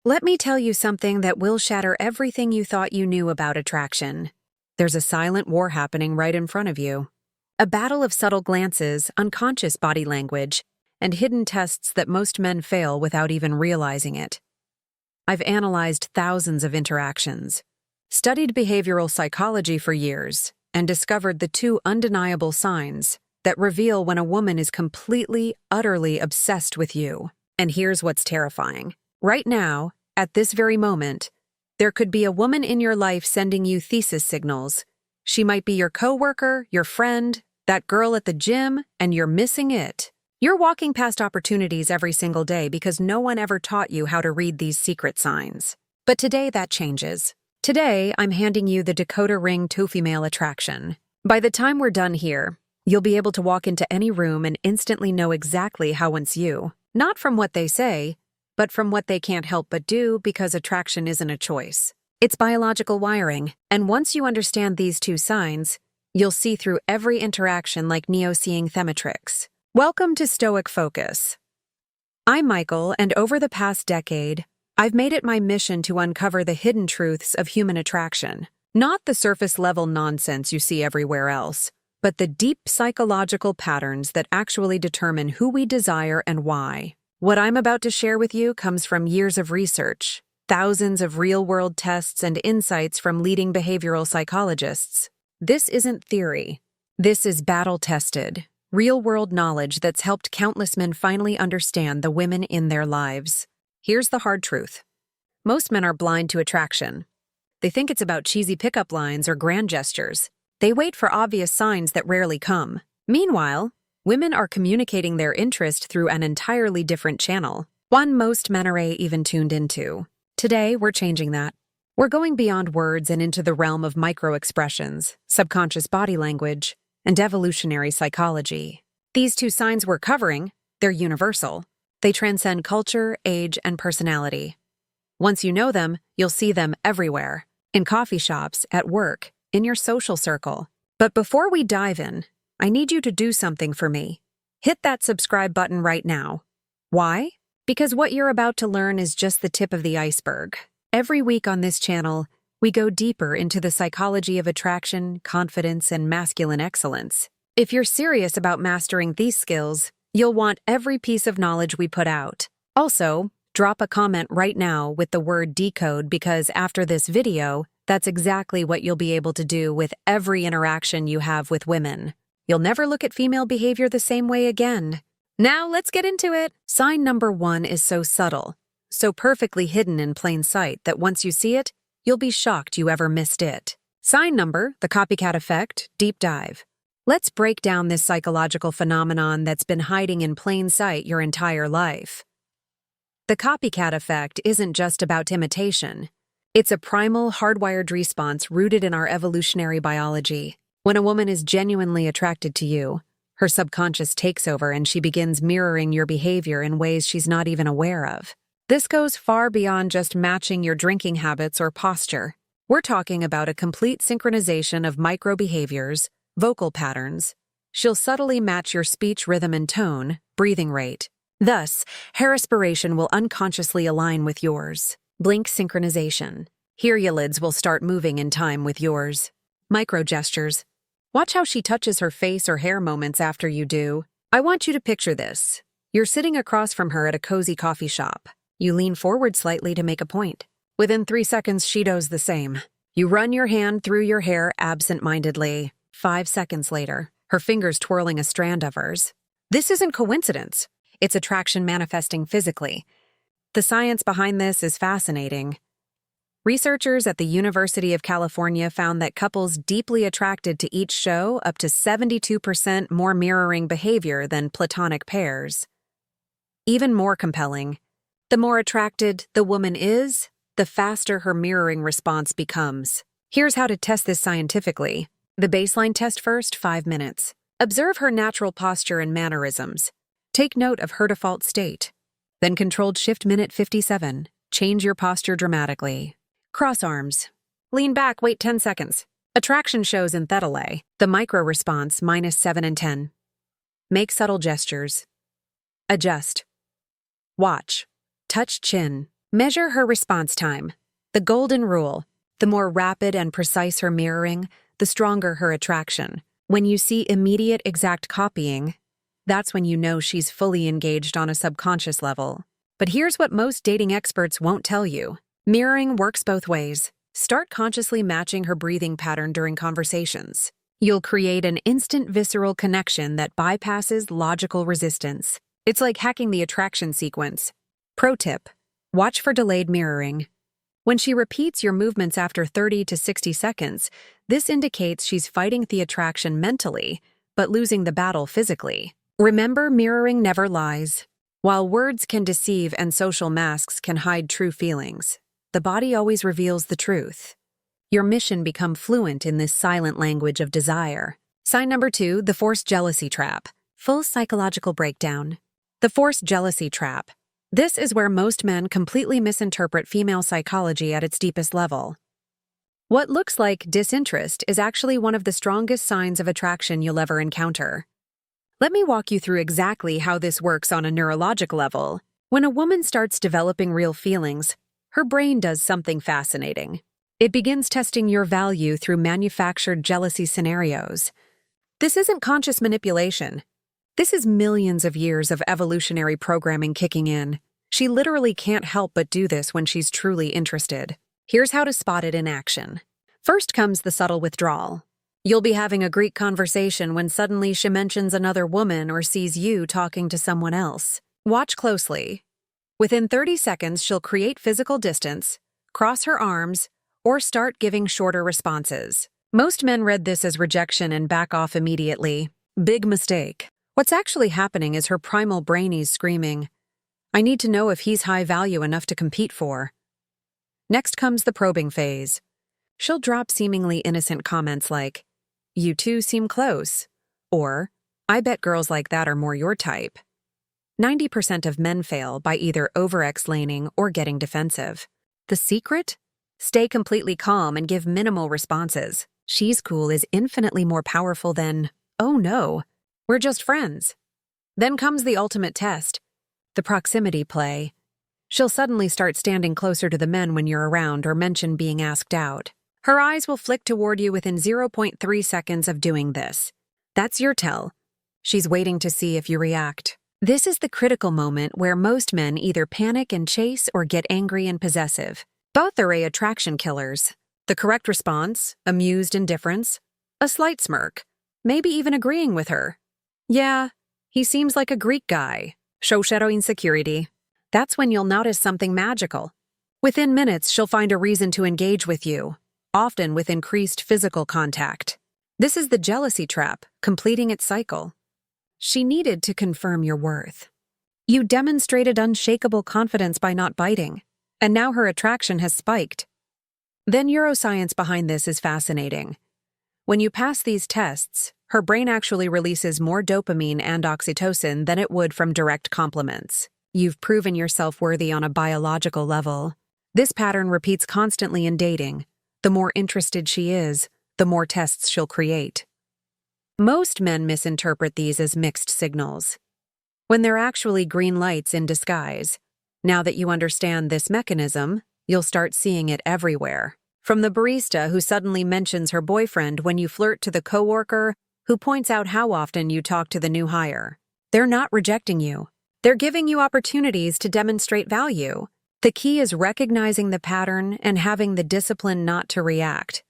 Let me tell you something that will shatter everything you thought you knew about attraction. There's a silent war happening right in front of you. A battle of subtle glances, unconscious body language, and hidden tests that most men fail without even realizing it. I've analyzed thousands of interactions, studied behavioral psychology for years, and discovered the two undeniable signs that reveal when a woman is completely, utterly obsessed with you. And here's what's terrifying. Right now, at this very moment, there could be a woman in your life sending you thesis signals. She might be your coworker, your friend, that girl at the gym, and you're missing it. You're walking past opportunities every single day because no one ever taught you how to read these secret signs. But today that changes. Today, I'm handing you the decoder ring to female attraction. By the time we're done here, you'll be able to walk into any room and instantly know exactly how it's you. Not from what they say, but from what they can't help but do because attraction isn't a choice. It's biological wiring, and once you understand these two signs, you'll see through every interaction like Neo seeing thematrix. Welcome to Stoic Focus. I'm Michael, and over the past decade, I've made it my mission to uncover the hidden truths of human attraction. Not the surface-level nonsense you see everywhere else, but the deep psychological patterns that actually determine who we desire and why. What I'm about to share with you comes from years of research, thousands of real-world tests and insights from leading behavioral psychologists. This isn't theory. This is battle-tested, real-world knowledge that's helped countless men finally understand the women in their lives. Here's the hard truth. Most men are blind to attraction. They think it's about cheesy pickup lines or grand gestures. They wait for obvious signs that rarely come. Meanwhile, women are communicating their interest through an entirely different channel, one most men are even tuned into. Today, we're changing that. We're going beyond words and into the realm of micro-expressions, subconscious body language, and evolutionary psychology. These two signs we're covering, they're universal. They transcend culture, age, and personality. Once you know them, you'll see them everywhere, in coffee shops, at work, in your social circle. But before we dive in, I need you to do something for me. Hit that subscribe button right now. Why? Because what you're about to learn is just the tip of the iceberg. Every week on this channel, we go deeper into the psychology of attraction, confidence, and masculine excellence. If you're serious about mastering these skills, you'll want every piece of knowledge we put out. Also, drop a comment right now with the word decode because after this video, that's exactly what you'll be able to do with every interaction you have with women. You'll never look at female behavior the same way again. Now let's get into it. Sign number 1 is so subtle, so perfectly hidden in plain sight that once you see it, you'll be shocked you ever missed it. Sign number, the copycat effect, deep dive. Let's break down this psychological phenomenon that's been hiding in plain sight your entire life. The copycat effect isn't just about imitation. It's a primal, hardwired response rooted in our evolutionary biology. When a woman is genuinely attracted to you, her subconscious takes over and she begins mirroring your behavior in ways she's not even aware of. This goes far beyond just matching your drinking habits or posture. We're talking about a complete synchronization of micro-behaviors, vocal patterns. She'll subtly match your speech rhythm and tone, breathing rate. Thus, her respiration will unconsciously align with yours. Blink synchronization. Here your lids will start moving in time with yours. Micro-gestures. Watch how she touches her face or hair moments after you do. I want you to picture this. You're sitting across from her at a cozy coffee shop. You lean forward slightly to make a point. Within 3 seconds, she does the same. You run your hand through your hair absent-mindedly. 5 seconds later, her fingers twirling a strand of hers. This isn't coincidence. It's attraction manifesting physically. The science behind this is fascinating. Researchers at the University of California found that couples deeply attracted to each show up to 72% more mirroring behavior than platonic pairs. Even more compelling, the more attracted the woman is, the faster her mirroring response becomes. Here's how to test this scientifically. The baseline test first, 5 minutes. Observe her natural posture and mannerisms. Take note of her default state. Then controlled shift minute 57. Change your posture dramatically. Cross arms. Lean back, wait 10 seconds. Attraction shows in theta lay. The micro response, -7 and 10. Make subtle gestures. Adjust. Watch. Touch chin. Measure her response time. The golden rule: the more rapid and precise her mirroring, the stronger her attraction. When you see immediate exact copying, that's when you know she's fully engaged on a subconscious level. But here's what most dating experts won't tell you. Mirroring works both ways. Start consciously matching her breathing pattern during conversations. You'll create an instant visceral connection that bypasses logical resistance. It's like hacking the attraction sequence. Pro tip: watch for delayed mirroring. When she repeats your movements after 30 to 60 seconds, this indicates she's fighting the attraction mentally, but losing the battle physically. Remember, mirroring never lies. While words can deceive and social masks can hide true feelings, the body always reveals the truth. Your mission: become fluent in this silent language of desire. Sign number 2, the forced jealousy trap. Full psychological breakdown. The forced jealousy trap. This is where most men completely misinterpret female psychology at its deepest level. What looks like disinterest is actually one of the strongest signs of attraction you'll ever encounter. Let me walk you through exactly how this works on a neurologic level. When a woman starts developing real feelings, her brain does something fascinating. It begins testing your value through manufactured jealousy scenarios. This isn't conscious manipulation. This is millions of years of evolutionary programming kicking in. She literally can't help but do this when she's truly interested. Here's how to spot it in action. First comes the subtle withdrawal. You'll be having a Greek conversation when suddenly she mentions another woman or sees you talking to someone else. Watch closely. Within 30 seconds, she'll create physical distance, cross her arms, or start giving shorter responses. Most men read this as rejection and back off immediately. Big mistake. What's actually happening is her primal brainies screaming, "I need to know if he's high value enough to compete for." Next comes the probing phase. She'll drop seemingly innocent comments like, "You two seem close," or, "I bet girls like that are more your type." 90% of men fail by either over-explaining or getting defensive. The secret? Stay completely calm and give minimal responses. "She's cool" is infinitely more powerful than, "Oh no, we're just friends." Then comes the ultimate test, the proximity play. She'll suddenly start standing closer to the men when you're around or mention being asked out. Her eyes will flick toward you within 0.3 seconds of doing this. That's your tell. She's waiting to see if you react. This is the critical moment where most men either panic and chase or get angry and possessive. Both are attraction killers. The correct response: amused indifference, a slight smirk, maybe even agreeing with her. "Yeah, he seems like a Greek guy." Show shadow insecurity. That's when you'll notice something magical. Within minutes, she'll find a reason to engage with you, often with increased physical contact. This is the jealousy trap, completing its cycle. She needed to confirm your worth. You demonstrated unshakable confidence by not biting, and now her attraction has spiked. The neuroscience behind this is fascinating. When you pass these tests, her brain actually releases more dopamine and oxytocin than it would from direct compliments. You've proven yourself worthy on a biological level. This pattern repeats constantly in dating. The more interested she is, the more tests she'll create. Most men misinterpret these as mixed signals, when they're actually green lights in disguise. Now that you understand this mechanism, you'll start seeing it everywhere. From the barista who suddenly mentions her boyfriend when you flirt to the coworker who points out how often you talk to the new hire. They're not rejecting you. They're giving you opportunities to demonstrate value. The key is recognizing the pattern and having the discipline not to react.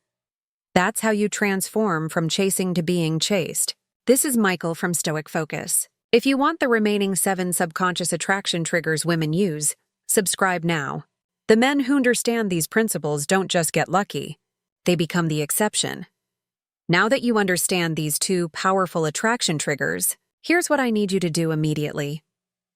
That's how you transform from chasing to being chased. This is Michael from Stoic Focus. If you want the remaining 7 subconscious attraction triggers women use, subscribe now. The men who understand these principles don't just get lucky, they become the exception. Now that you understand these 2 powerful attraction triggers, here's what I need you to do immediately.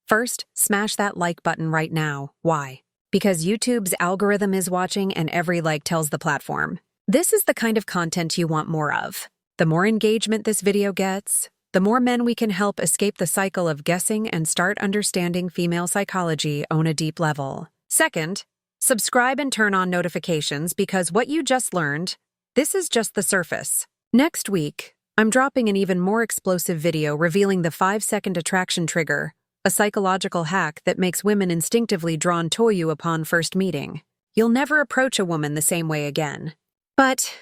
First, smash that like button right now. Why? Because YouTube's algorithm is watching and every like tells the platform. This is the kind of content you want more of. The more engagement this video gets, the more men we can help escape the cycle of guessing and start understanding female psychology on a deep level. Second, subscribe and turn on notifications because what you just learned, this is just the surface. Next week, I'm dropping an even more explosive video revealing the 5-second attraction trigger, a psychological hack that makes women instinctively drawn to you upon first meeting. You'll never approach a woman the same way again. But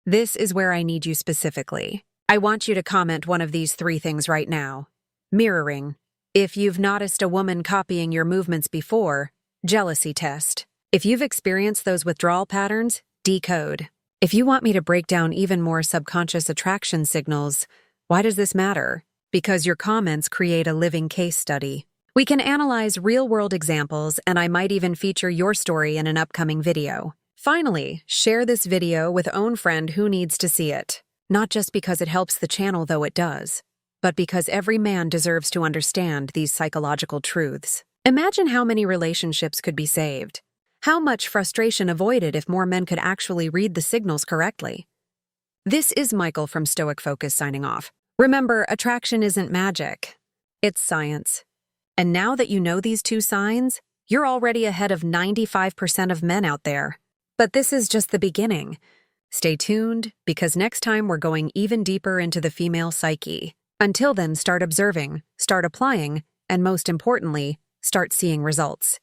this is where I need you specifically. I want you to comment one of these 3 things right now. Mirroring. If you've noticed a woman copying your movements before, jealousy test. If you've experienced those withdrawal patterns, decode. If you want me to break down even more subconscious attraction signals, why does this matter? Because your comments create a living case study. We can analyze real-world examples, and I might even feature your story in an upcoming video. Finally, share this video with own friend who needs to see it. Not just because it helps the channel, though it does, but because every man deserves to understand these psychological truths. Imagine how many relationships could be saved. How much frustration avoided if more men could actually read the signals correctly. This is Michael from Stoic Focus signing off. Remember, attraction isn't magic. It's science. And now that you know these 2 signs, you're already ahead of 95% of men out there. But this is just the beginning. Stay tuned, because next time we're going even deeper into the female psyche. Until then, start observing, start applying, and most importantly, start seeing results.